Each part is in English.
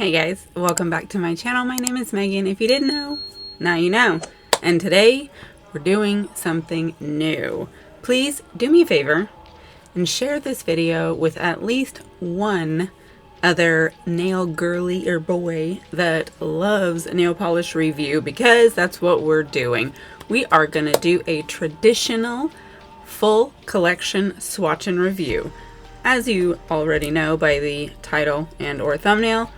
Hey guys, welcome back to my channel. My name is Megan. If you didn't know, now you know. And today we're doing something new. Please do me a favor and share this video with at least one other nail girly or boy that loves nail polish review, because that's what we're doing. We are gonna do a traditional full collection swatch and review. As you already know by the title and or thumbnail,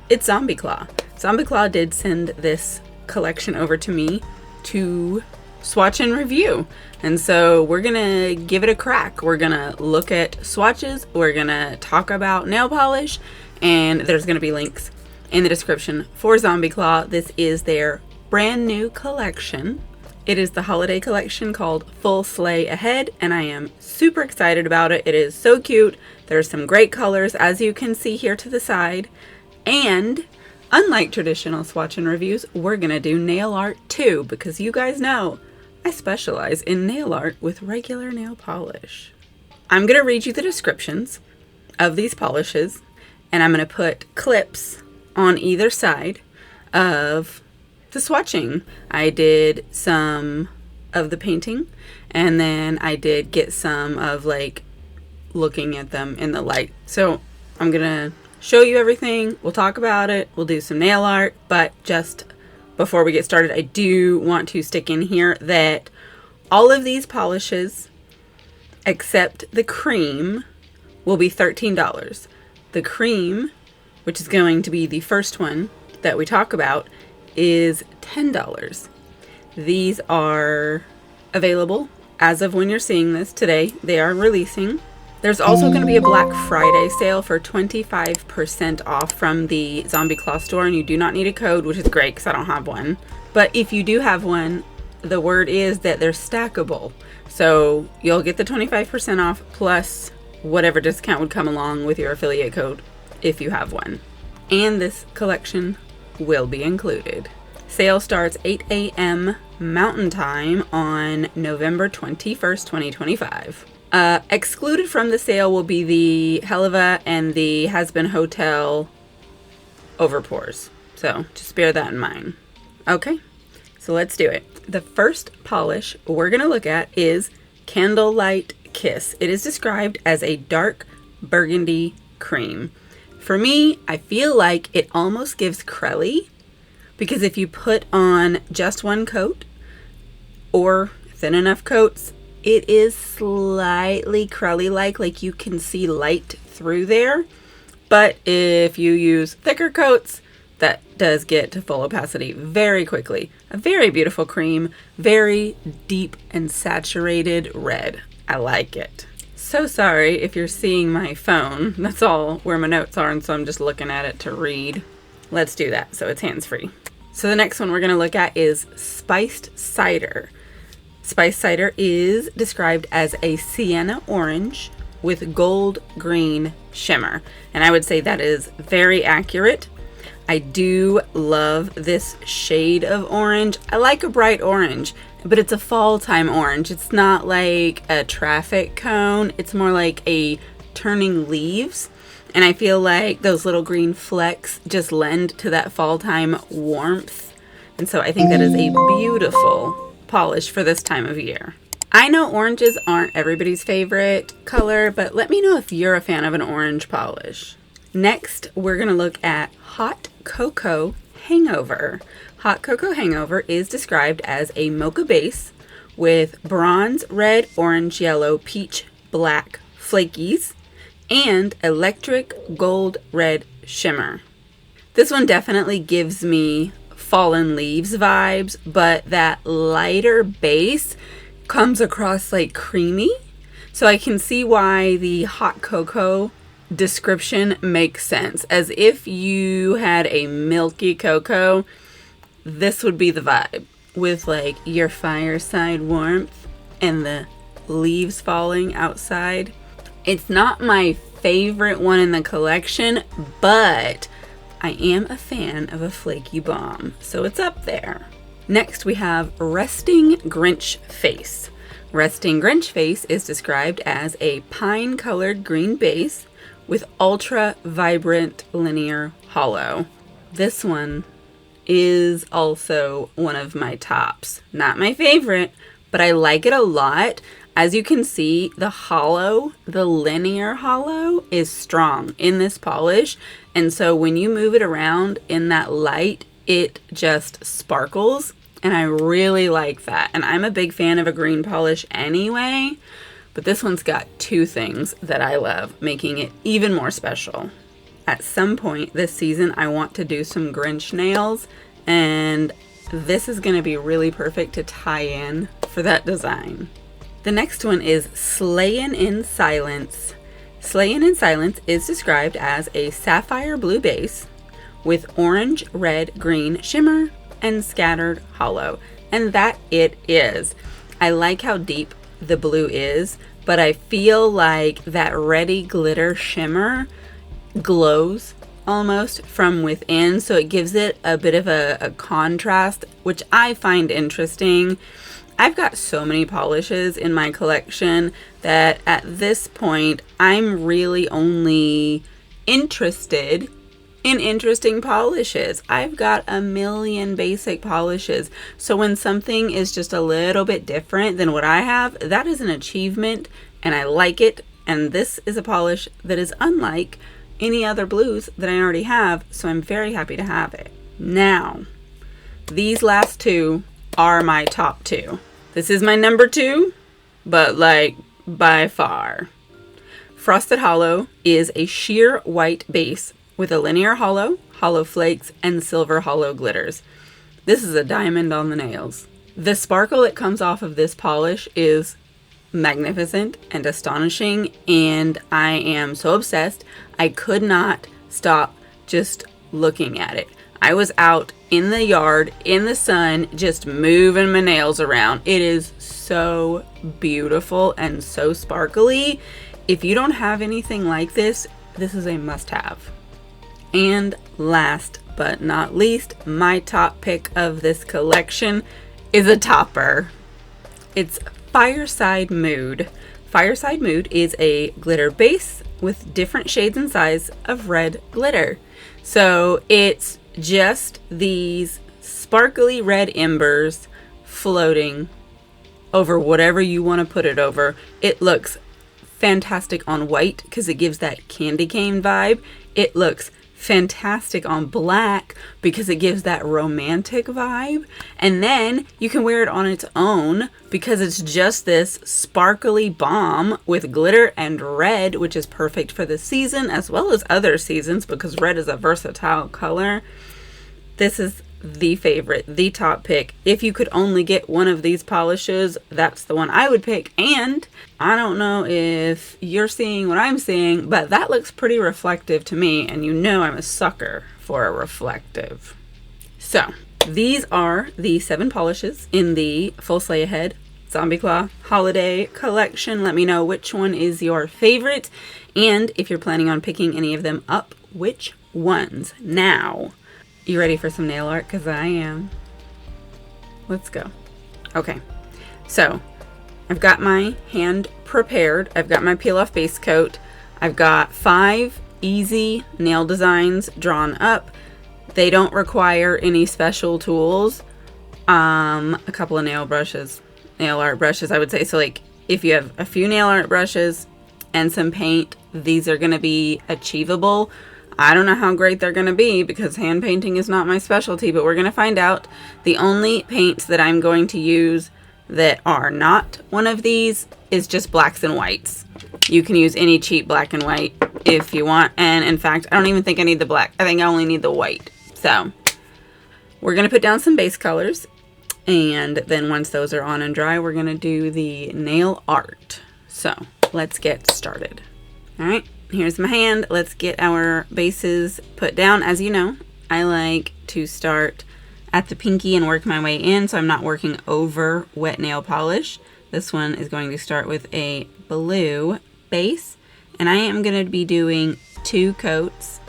it's Zombie Claw. Zombie Claw did send this collection over to me to swatch and review. And so we're gonna give it a crack. We're gonna look at swatches, we're gonna talk about nail polish, and there's gonna be links in the description for Zombie Claw. This is their brand new collection. It is the holiday collection called Full Sleigh Ahead, and I am super excited about it. It is so cute. There's some great colors, as you can see here to the side. And unlike traditional swatch and reviews, we're gonna do nail art too, because you guys know I specialize in nail art with regular nail polish. I'm gonna read you the descriptions of these polishes, and I'm gonna put clips on either side of the swatching. I did some of the painting, and then I did get some of like looking at them in the light. So I'm gonna show you everything, we'll talk about it, we'll do some nail art, but just before we get started, I do want to stick in here that all of these polishes, except the cream, will be $13. The cream, which is going to be the first one that we talk about, is $10. These are available as of when you're seeing this today. They are releasing. There's also going to be a Black Friday sale for 25% off from the Zombie Claw store, and you do not need a code, which is great because I don't have one. But if you do have one, the word is that they're stackable. So you'll get the 25% off plus whatever discount would come along with your affiliate code if you have one. And this collection will be included. Sale starts 8 a.m. Mountain Time on November 21st, 2025. Excluded from the sale will be the Helva and the Has Been Hotel overpours. So just bear that in mind. Okay, so let's do it. The first polish we're going to look at is Candlelight Kiss. It is described as a dark burgundy cream. For me, I feel like it almost gives Crelly, because if you put on just one coat or thin enough coats, it is slightly Crelly-like you can see light through there. But if you use thicker coats, that does get to full opacity very quickly. A very beautiful cream, very deep and saturated red. I like it. So sorry if you're seeing my phone. That's all where my notes are, and so I'm just looking at it to read. Let's do that so it's hands-free. So the next one we're gonna look at is Spiced Cider. Spiced Cider is described as a sienna orange with gold green shimmer. And I would say that is very accurate. I do love this shade of orange. I like a bright orange, but it's a fall time orange. It's not like a traffic cone. It's more like a turning leaves. And I feel like those little green flecks just lend to that fall time warmth. And so I think that is a beautiful polish for this time of year. I know oranges aren't everybody's favorite color, but let me know if you're a fan of an orange polish. Next, we're gonna look at Hot Cocoa Hangover. Hot Cocoa Hangover is described as a mocha base with bronze, red, orange, yellow, peach, black flakies, and electric gold red shimmer. This one definitely gives me fallen leaves vibes, but that lighter base comes across like creamy. So I can see why the hot cocoa description makes sense. As if you had a milky cocoa, this would be the vibe, with like your fireside warmth and the leaves falling outside. It's not my favorite one in the collection, but I am a fan of a flaky bomb, so it's up there. Next we have Resting Grinch Face. Resting Grinch Face is described as a pine colored green base with ultra vibrant linear holo. This one is also one of my tops. Not my favorite, but I like it a lot. As you can see, the holo, the linear holo, is strong in this polish. And so when you move it around in that light, it just sparkles. And I really like that. And I'm a big fan of a green polish anyway. But this one's got two things that I love, making it even more special. At some point this season, I want to do some Grinch nails. And this is going to be really perfect to tie in for that design. The next one is Sleighin In Silence. Sleighin In Silence is described as a sapphire blue base with orange, red, green shimmer and scattered holo. And that it is. I like how deep the blue is, but I feel like that reddy glitter shimmer glows almost from within, so it gives it a bit of a contrast, which I find interesting. I've got so many polishes in my collection that at this point I'm really only interested in interesting polishes. I've got a million basic polishes, so when something is just a little bit different than what I have, that is an achievement and I like it. And this is a polish that is unlike any other blues that I already have, so I'm very happy to have it. Now, these last two are my top two. This is my number two, but like by far. Frosted Holo is a sheer white base with a linear holo, holo flakes, and silver holo glitters. This is a diamond on the nails. The sparkle that comes off of this polish is magnificent and astonishing, and I am so obsessed. I could not stop just looking at it. I was out in the yard in the sun just moving my nails around. It is so beautiful and so sparkly. If you don't have anything like this, this is a must-have. And last but not least, my top pick of this collection is a topper. It's Fireside Mood. Fireside Mood is a glitter base with different shades and size of red glitter. So it's just these sparkly red embers floating over whatever you want to put it over. It looks fantastic on white because it gives that candy cane vibe. It looks fantastic on black because it gives that romantic vibe. And then you can wear it on its own because it's just this sparkly bomb with glitter and red, which is perfect for the season as well as other seasons because red is a versatile color. This is the favorite, the top pick. If you could only get one of these polishes, that's the one I would pick. And I don't know if you're seeing what I'm seeing, but that looks pretty reflective to me, and you know I'm a sucker for a reflective. So these are the 7 polishes in the Full Sleigh Ahead Zombie Claw Holiday Collection. Let me know which one is your favorite, and if you're planning on picking any of them up, which ones. Now, you ready for some nail art? Because I am. Let's go. Okay, so I've got my hand prepared. I've got my peel off base coat. I've got 5 easy nail designs drawn up. They don't require any special tools. A couple of nail art brushes, I would say. So like if you have a few nail art brushes and some paint, these are going to be achievable. I don't know how great they're going to be because hand painting is not my specialty, but we're going to find out. The only paints that I'm going to use that are not one of these is just blacks and whites. You can use any cheap black and white if you want. And in fact, I don't even think I need the black. I think I only need the white. So we're going to put down some base colors. And then once those are on and dry, we're going to do the nail art. So let's get started. All right. Here's my hand. Let's get our bases put down. As you know, I like to start at the pinky and work my way in, so I'm not working over wet nail polish. This one is going to start with a blue base, and I am going to be doing 2 coats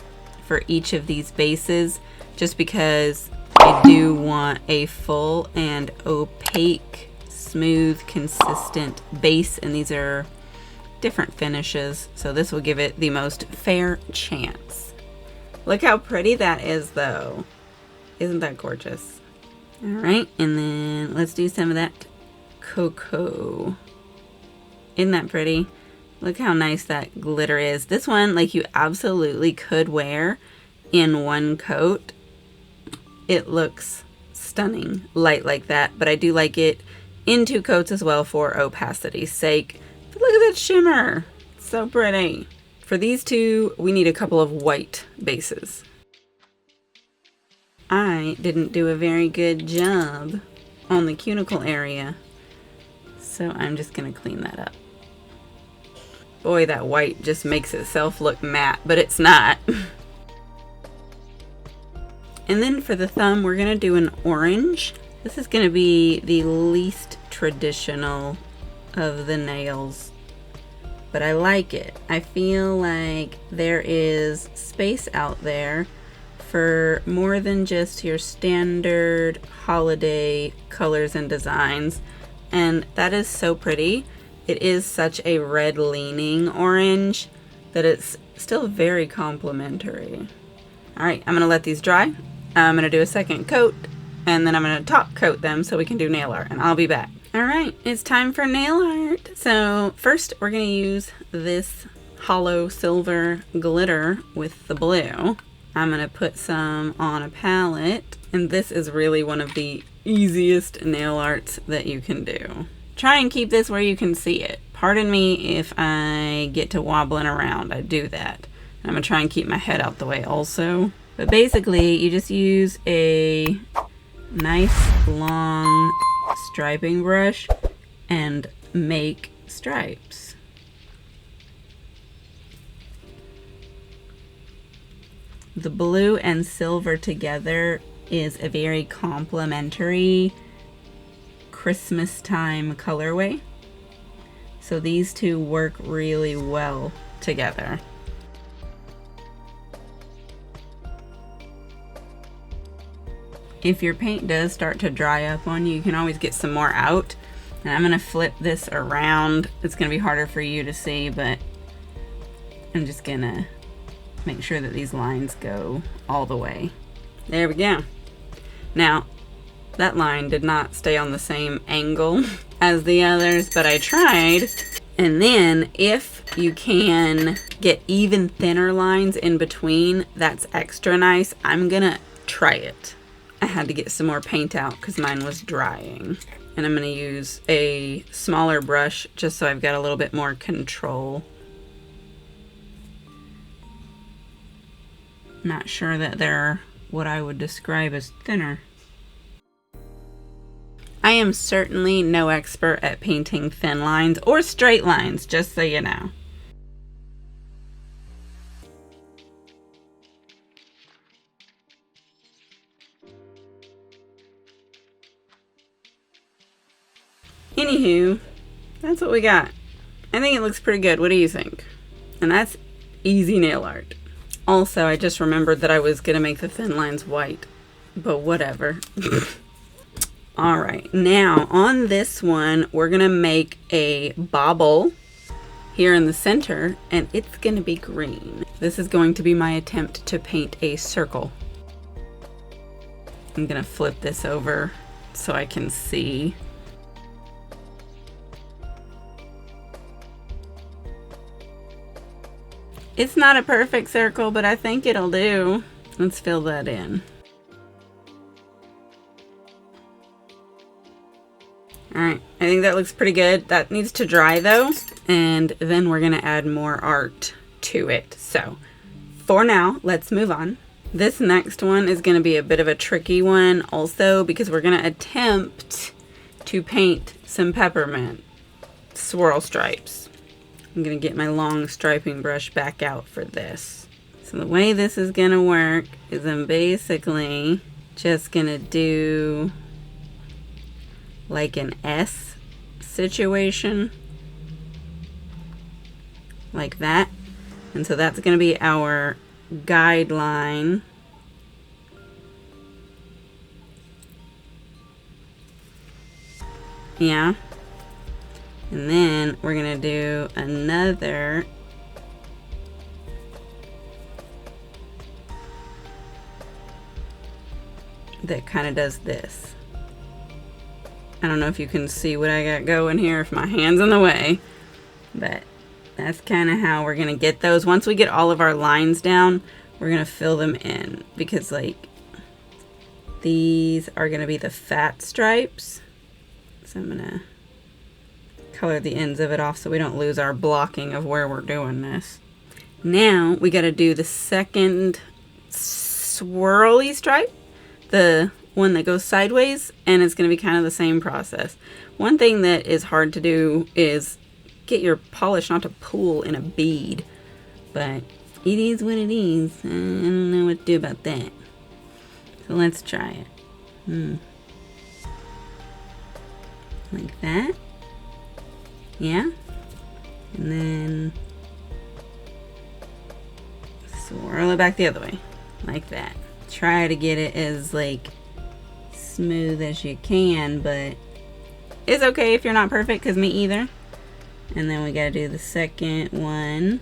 for each of these bases just because I do want a full and opaque, smooth, consistent base, and these are different finishes, so this will give it the most fair chance. Look how pretty that is though. Isn't that gorgeous? All right, and then let's do some of that cocoa. Isn't that pretty? Look how nice that glitter is. This one, like, you absolutely could wear in one coat. It looks stunning, light like that, but I do like it in two coats as well for opacity's sake. But look at that shimmer. It's so pretty. For these two, we need a couple of white bases. I didn't do a very good job on the cuticle area, so I'm just gonna clean that up. Boy, that white just makes itself look matte, but it's not. And then for the thumb, we're gonna do an orange. This is gonna be the least traditional of the nails, but I like it. I feel like there is space out there for more than just your standard holiday colors and designs, and that is so pretty. It is such a red leaning orange that it's still very complimentary. All right, I'm gonna let these dry. I'm gonna do a second coat, and then I'm gonna top coat them so we can do nail art, and I'll be back. All right, it's time for nail art. So first we're gonna use this Holo silver glitter with the blue. I'm gonna put some on a palette, and this is really one of the easiest nail arts that you can do. Try and keep this where you can see it. Pardon me if I get to wobbling around, I do that. I'm gonna try and keep my head out the way also. But basically, you just use a nice long striping brush and make stripes. The blue and silver together is a very complementary Christmas time colorway. So these two work really well together. If your paint does start to dry up on you, you can always get some more out. And I'm gonna flip this around. It's gonna be harder for you to see, but I'm just gonna make sure that these lines go all the way. There we go. Now, that line did not stay on the same angle as the others, but I tried. And then if you can get even thinner lines in between, that's extra nice. I'm gonna try it. I had to get some more paint out because mine was drying. And I'm gonna use a smaller brush just so I've got a little bit more control. Not sure that they're what I would describe as thinner. I am certainly no expert at painting thin lines or straight lines, just so you know. Anywho, that's what we got. I think it looks pretty good. What do you think? And that's easy nail art. Also, I just remembered that I was gonna make the thin lines white, but whatever. All right, now on this one, we're gonna make a bobble here in the center, and it's gonna be green. This is going to be my attempt to paint a circle. I'm gonna flip this over so I can see. It's not a perfect circle, but I think it'll do. Let's fill that in. All right, I think that looks pretty good. That needs to dry though, and then we're gonna add more art to it. So for now, let's move on. This next one is gonna be a bit of a tricky one also because we're gonna attempt to paint some peppermint swirl stripes. I'm gonna get my long striping brush back out for this. So the way this is gonna work is I'm basically just gonna do like an S situation, like that. And so that's gonna be our guideline. Yeah. And then we're gonna do another that kind of does this. I don't know if you can see what I got going here, if my hand's in the way, but that's kind of how we're going to get those. Once we get all of our lines down, we're going to fill them in, because like these are going to be the fat stripes. So I'm going to color the ends of it off so we don't lose our blocking of where we're doing this. Now we got to do the second swirly stripe, the one that goes sideways, and it's going to be kind of the same process. One thing that is hard to do is get your polish not to pool in a bead, but it is what it is. I don't know what to do about that. So let's try it. Like that. Yeah. And then swirl it back the other way. Like that. Try to get it as like smooth as you can, but it's okay if you're not perfect, because me either. And then we gotta do the second one,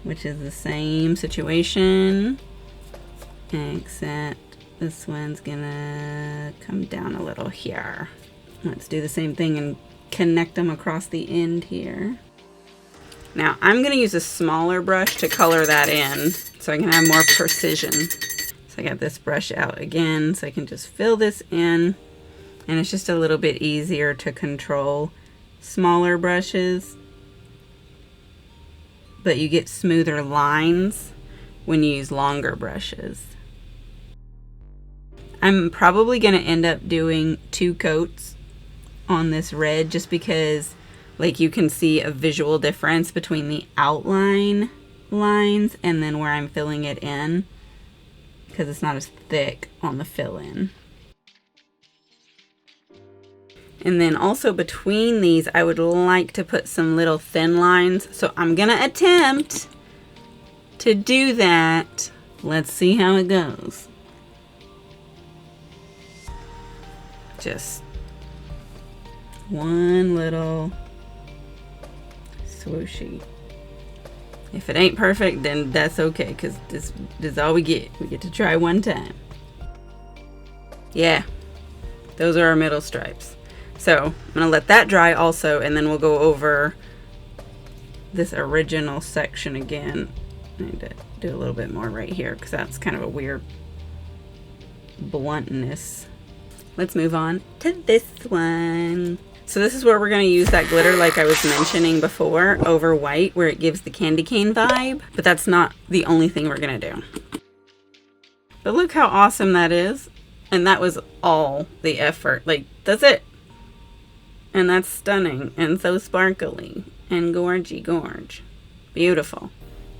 which is the same situation, except this one's gonna come down a little here. Let's do the same thing and connect them across the end here. Now I'm gonna use a smaller brush to color that in so I can have more precision. So I got this brush out again so I can just fill this in, and it's just a little bit easier to control smaller brushes, but you get smoother lines when you use longer brushes. I'm probably going to end up doing 2 coats on this red, just because like you can see a visual difference between the outline lines and then where I'm filling it in, because it's not as thick on the fill-in. And then also between these, I would like to put some little thin lines. So I'm gonna attempt to do that. Let's see how it goes. Just one little swooshy. If it ain't perfect, then that's okay, because this is all we get. We get to try one time. Yeah, those are our middle stripes. So I'm gonna let that dry also, and then we'll go over this original section again. I need to do a little bit more right here, because that's kind of a weird bluntness. Let's move on to this one. So this is where we're going to use that glitter like I was mentioning before over white, where it gives the candy cane vibe, but that's not the only thing we're going to do. But look how awesome that is. And that was all the effort. Like, that's it. And that's stunning and so sparkly and gorgy gorge. Beautiful.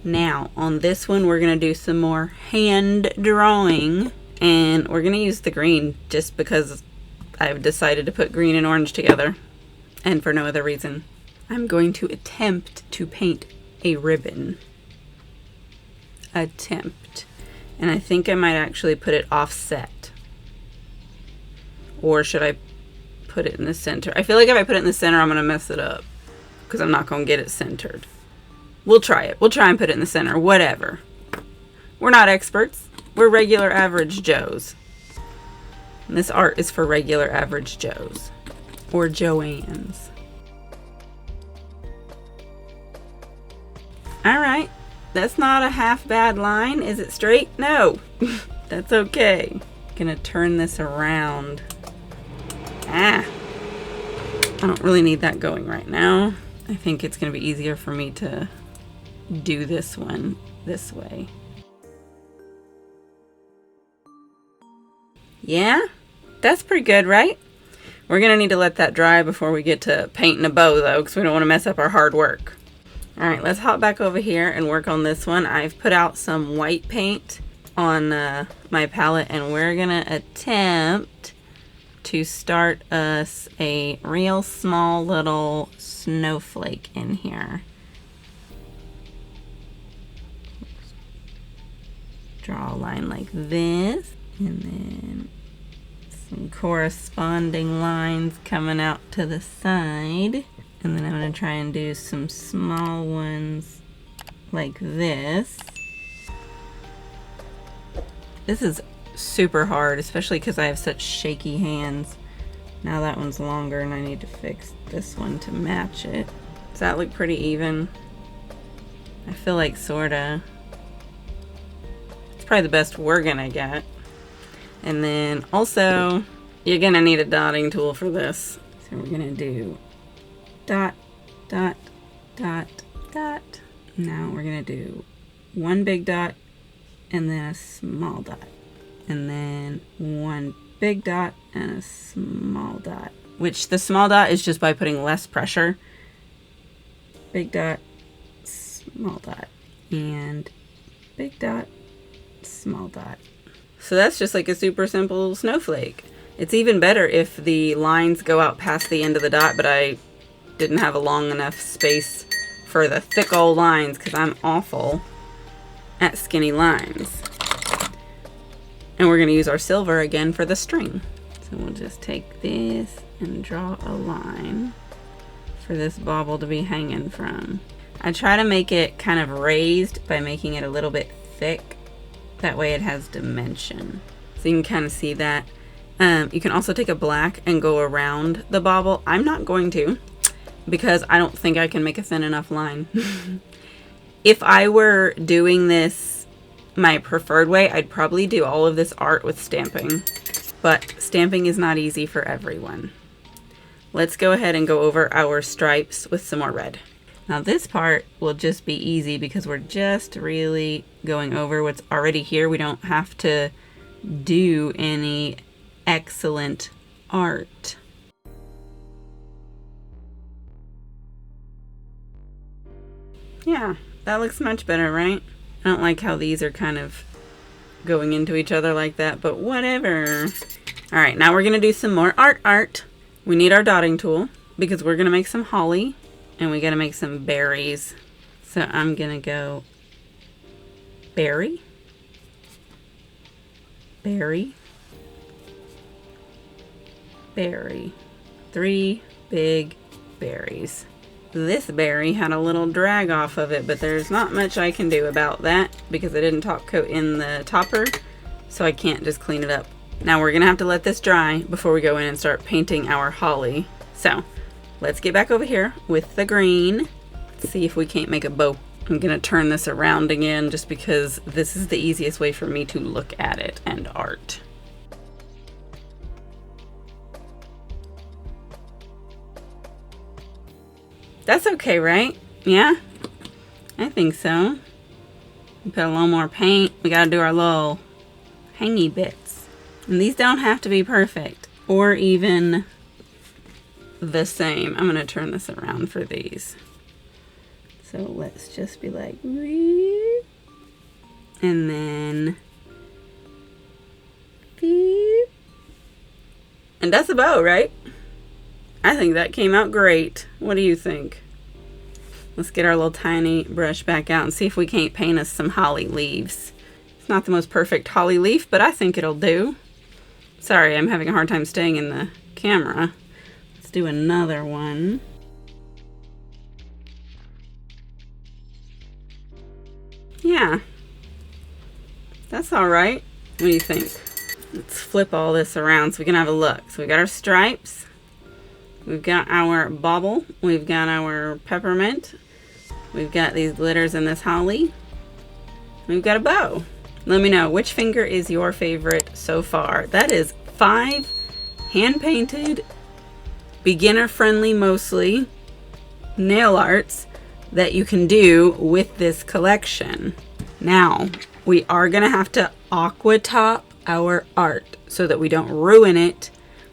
Now on this one, we're going to do some more hand drawing, and we're going to use the green just because I've decided to put green and orange together, and for no other reason. I'm going to attempt to paint a ribbon. Attempt. And I think I might actually put it offset. Or should I put it in the center? I feel like if I put it in the center, I'm going to mess it up, because I'm not going to get it centered. We'll try it. We'll try and put it in the center. Whatever. We're not experts. We're regular average Joes. And this art is for regular average Joes. Or Joannes. Alright. That's not a half bad line. Is it straight? No. That's okay. Gonna turn this around. I don't really need that going right now. I think it's gonna be easier for me to do this one this way. Yeah? That's pretty good, right? We're going to need to let that dry before we get to painting a bow, though, because we don't want to mess up our hard work. All right, let's hop back over here and work on this one. I've put out some white paint on my palette, and we're going to attempt to start us a real small little snowflake in here. Draw a line like this, and then some corresponding lines coming out to the side. And then I'm going to try and do some small ones like this. This is super hard, especially because I have such shaky hands. Now that one's longer and I need to fix this one to match it. Does that look pretty even? I feel like sorta. It's probably the best we're gonna get. And then also, you're gonna need a dotting tool for this. So we're gonna do dot, dot, dot, dot. Now we're gonna do one big dot and then a small dot. And then one big dot and a small dot. Which the small dot is just by putting less pressure. Big dot, small dot. And big dot, small dot. So that's just like a super simple snowflake. It's even better if the lines go out past the end of the dot, but I didn't have a long enough space for the thick old lines because I'm awful at skinny lines. And we're gonna use our silver again for the string. So we'll just take this and draw a line for this bauble to be hanging from. I try to make it kind of raised by making it a little bit thick. That way it has dimension. So you can kind of see that. You can also take a black and go around the bauble. I'm not going to, because I don't think I can make a thin enough line. If I were doing this my preferred way, I'd probably do all of this art with stamping. But stamping is not easy for everyone. Let's go ahead and go over our stripes with some more red. Now this part will just be easy because we're just really going over what's already here. We don't have to do any excellent art. Yeah, that looks much better, right? I don't like how these are kind of going into each other like that, but whatever. All right, now we're gonna do some more art. We need our dotting tool because we're gonna make some holly and we gotta make some berries. So I'm gonna go berry, berry, berry. 3 big berries. This berry had a little drag off of it, but there's not much I can do about that because I didn't top coat in the topper, so I can't just clean it up. Now we're gonna have to let this dry before we go in and start painting our holly. So let's get back over here with the green. Let's see if we can't make a bow. I'm gonna turn this around again just because this is the easiest way for me to look at it and art. That's okay, right? Yeah? I think so. Put a little more paint. We gotta do our little hangy bits. And these don't have to be perfect or even the same. I'm gonna turn this around for these. So let's just be like, and then, and that's a bow, right? I think that came out great. What do you think? Let's get our little tiny brush back out and see if we can't paint us some holly leaves. It's not the most perfect holly leaf, but I think it'll do. Sorry, I'm having a hard time staying in the camera. Let's do another one. Yeah, that's all right. What do you think? Let's flip all this around so we can have a look. So we got our stripes. We've got our bauble, we've got our peppermint, we've got these glitters in this holly, we've got a bow. Let me know which finger is your favorite so far. That is 5 hand-painted, beginner-friendly mostly, nail arts that you can do with this collection. Now, we are gonna have to aqua top our art so that we don't ruin it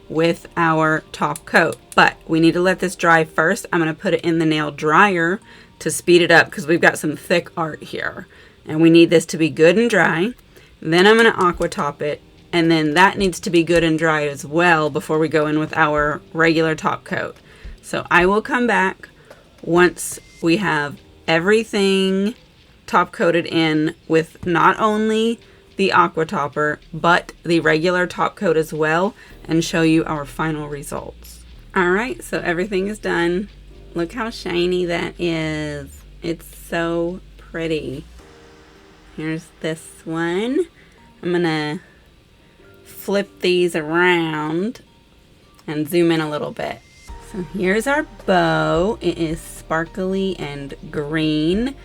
with our top coat, but we need to let this dry first. I'm going to put it in the nail dryer to speed it up because we've got some thick art here and we need this to be good and dry. Then I'm going to aqua top it, and then that needs to be good and dry as well before we go in with our regular top coat. So I will come back once we have everything top coated in with not only the aqua topper but the regular top coat as well, and show you our final results. All right, so everything is done. Look how shiny that is. It's so pretty. Here's this one. I'm gonna flip these around and zoom in a little bit. So here's our bow. It is sparkly and green.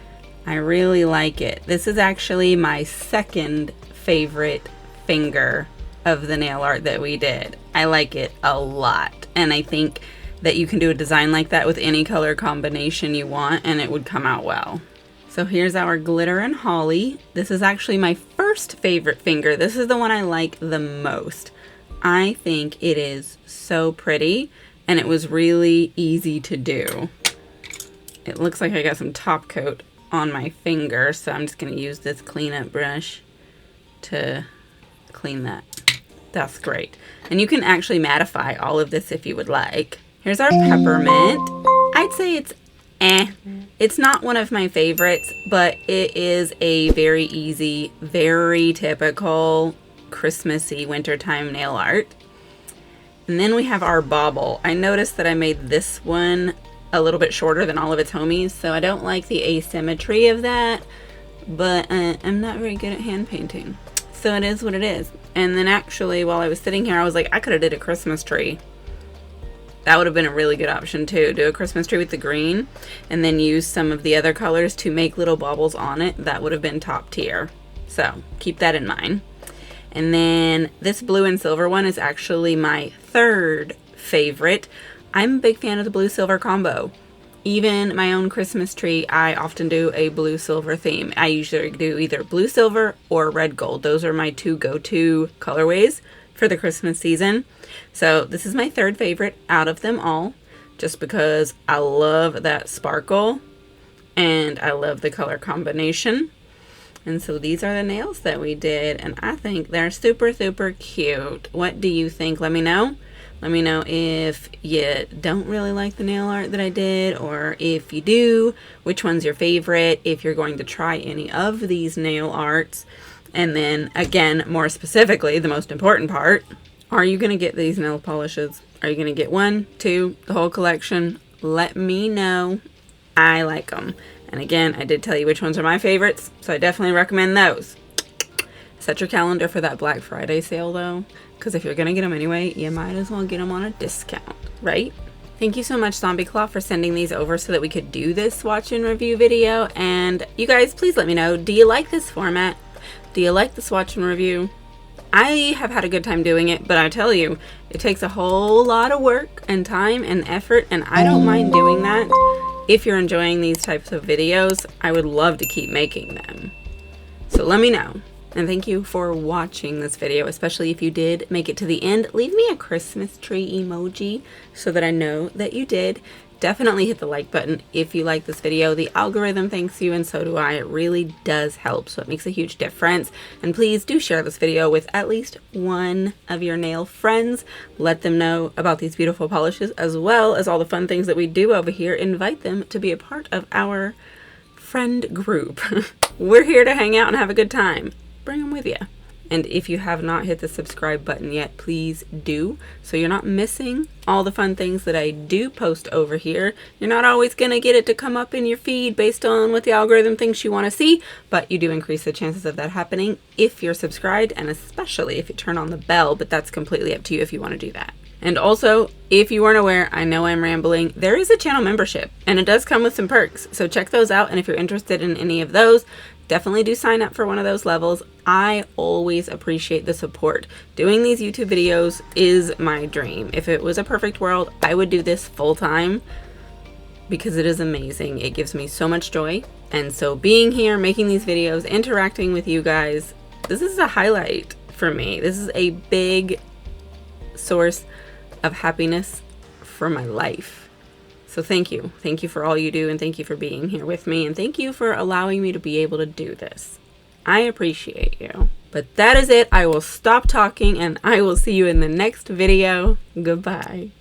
I really like it. This is actually my second favorite finger of the nail art that we did. I like it a lot, and I think that you can do a design like that with any color combination you want and it would come out well. So here's our glitter and holly. This is actually my first favorite finger. This is the one I like the most. I think it is so pretty and it was really easy to do. It looks like I got some top coat on my finger, so I'm just gonna use this cleanup brush to clean that. That's great. And you can actually mattify all of this if you would like. Here's our peppermint. I'd say it's It's not one of my favorites, but it is a very easy, very typical Christmassy wintertime nail art. And then we have our bauble. I noticed that I made this one a little bit shorter than all of its homies, so I don't like the asymmetry of that, but I'm not very good at hand painting. So it is what it is. And then actually, while I was sitting here, I was like, I could have did a Christmas tree. That would have been a really good option too. Do a Christmas tree with the green and then use some of the other colors to make little baubles on it. That would have been top tier. So keep that in mind. And then this blue and silver one is actually my third favorite. I'm a big fan of the blue silver combo. Even my own Christmas tree, I often do a blue silver theme. I usually do either blue silver or red gold. Those are my two go-to colorways for the Christmas season. So this is my third favorite out of them all, just because I love that sparkle and I love the color combination. And so these are the nails that we did, and I think they're super, super cute. What do you think? Let me know. Let me know if you don't really like the nail art that I did, or if you do, which one's your favorite, if you're going to try any of these nail arts. And then again, more specifically, the most important part, are you going to get these nail polishes? Are you going to get one, two, the whole collection? Let me know. I like them. And again, I did tell you which ones are my favorites, so I definitely recommend those. Set your calendar for that Black Friday sale though, because if you're going to get them anyway, you might as well get them on a discount, right? Thank you so much, Zombie Claw, for sending these over so that we could do this swatch and review video. And you guys, please let me know, do you like this format? Do you like the swatch and review? I have had a good time doing it, but I tell you, it takes a whole lot of work and time and effort, and I don't mind doing that. If you're enjoying these types of videos, I would love to keep making them. So let me know. And thank you for watching this video, especially if you did make it to the end. Leave me a Christmas tree emoji so that I know that you did. Definitely hit the like button if you like this video. The algorithm thanks you, and so do I. It really does help, so it makes a huge difference. And please do share this video with at least one of your nail friends. Let them know about these beautiful polishes, as well as all the fun things that we do over here. Invite them to be a part of our friend group. We're here to hang out and have a good time. Bring them with you. And if you have not hit the subscribe button yet, please do, so you're not missing all the fun things that I do post over here. You're not always going to get it to come up in your feed based on what the algorithm thinks you want to see, but you do increase the chances of that happening if you're subscribed, and especially if you turn on the bell, but that's completely up to you if you want to do that. And also, if you weren't aware, I know I'm rambling, there is a channel membership, and it does come with some perks, so check those out. And if you're interested in any of those, definitely do sign up for one of those levels. I always appreciate the support. Doing these YouTube videos is my dream. If it was a perfect world, I would do this full time because it is amazing. It gives me so much joy. And so being here, making these videos, interacting with you guys, this is a highlight for me. This is a big source of happiness for my life. So thank you. Thank you for all you do, and thank you for being here with me, and thank you for allowing me to be able to do this. I appreciate you. But that is it. I will stop talking, and I will see you in the next video. Goodbye.